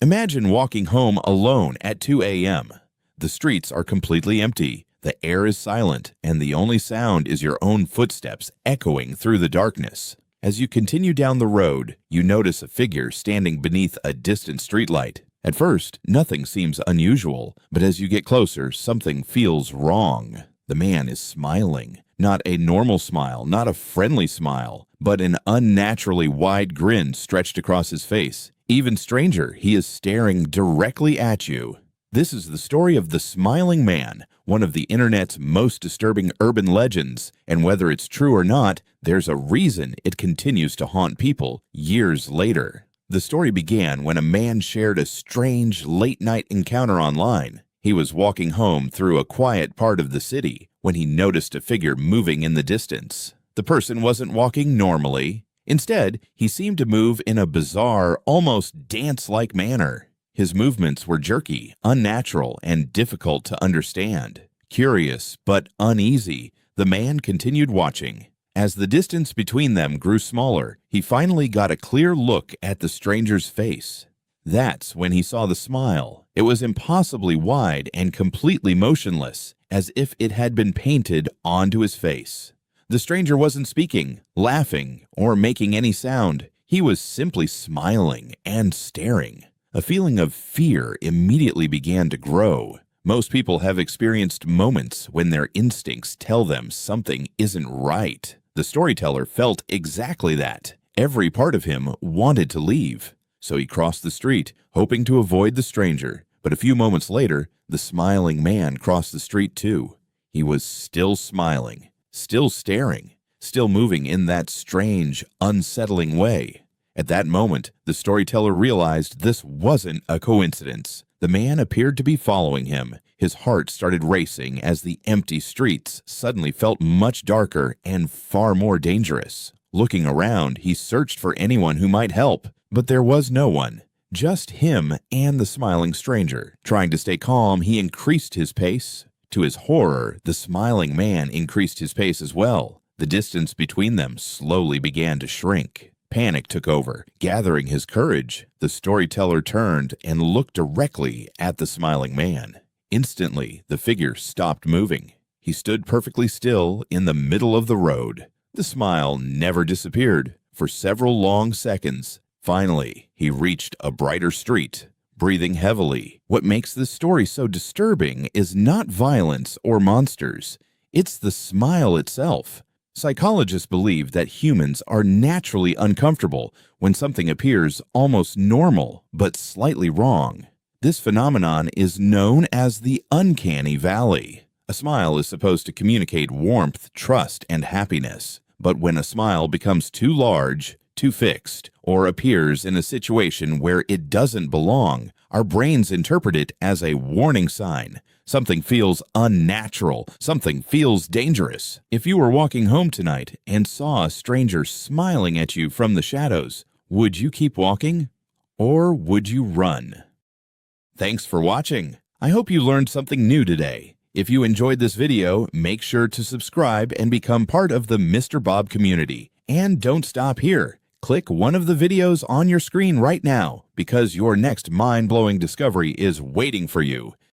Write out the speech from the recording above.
Imagine walking home alone at 2 a.m. The streets are completely empty, the air is silent, and the only sound is your own footsteps echoing through the darkness. As you continue down the road, you notice a figure standing beneath a distant streetlight. At first, nothing seems unusual, but as you get closer, something feels wrong. The man is smiling. Not a normal smile, not a friendly smile, but an unnaturally wide grin stretched across his face. Even stranger, he is staring directly at you. This is the story of the Smiling Man, one of the internet's most disturbing urban legends, and whether it's true or not, there's a reason it continues to haunt people years later. The story began when a man shared a strange late-night encounter online. He was walking home through a quiet part of the city when he noticed a figure moving in the distance. The person wasn't walking normally. Instead, he seemed to move in a bizarre, almost dance-like manner. His movements were jerky, unnatural, and difficult to understand. Curious but uneasy, the man continued watching. As the distance between them grew smaller, he finally got a clear look at the stranger's face. That's when he saw the smile. It was impossibly wide and completely motionless, as if it had been painted onto his face. The stranger wasn't speaking, laughing, or making any sound. He was simply smiling and staring. A feeling of fear immediately began to grow. Most people have experienced moments when their instincts tell them something isn't right. The storyteller felt exactly that. Every part of him wanted to leave. So he crossed the street, hoping to avoid the stranger. But a few moments later, the smiling man crossed the street too. He was still smiling, still staring, still moving in that strange, unsettling way. At that moment, the storyteller realized this wasn't a coincidence. The man appeared to be following him. His heart started racing as the empty streets suddenly felt much darker and far more dangerous. Looking around, he searched for anyone who might help, but there was no one. Just him and the smiling stranger. Trying to stay calm, he increased his pace. To his horror, the smiling man increased his pace as well. The distance between them slowly began to shrink. Panic took over. Gathering his courage, the storyteller turned and looked directly at the smiling man. Instantly, the figure stopped moving. He stood perfectly still in the middle of the road. The smile never disappeared for several long seconds. Finally, he reached a brighter street, breathing heavily. What makes this story so disturbing is not violence or monsters. It's the smile itself. Psychologists believe that humans are naturally uncomfortable when something appears almost normal but slightly wrong. This phenomenon is known as the uncanny valley. A smile is supposed to communicate warmth, trust, and happiness. But when a smile becomes too large, too fixed, or appears in a situation where it doesn't belong, our brains interpret it as a warning sign. Something feels unnatural. Something feels dangerous. If you were walking home tonight and saw a stranger smiling at you from the shadows, would you keep walking? Or would you run? Thanks for watching. I hope you learned something new today. If you enjoyed this video, make sure to subscribe and become part of the Mr. Bob community. And don't stop here. Click one of the videos on your screen right now because your next mind-blowing discovery is waiting for you.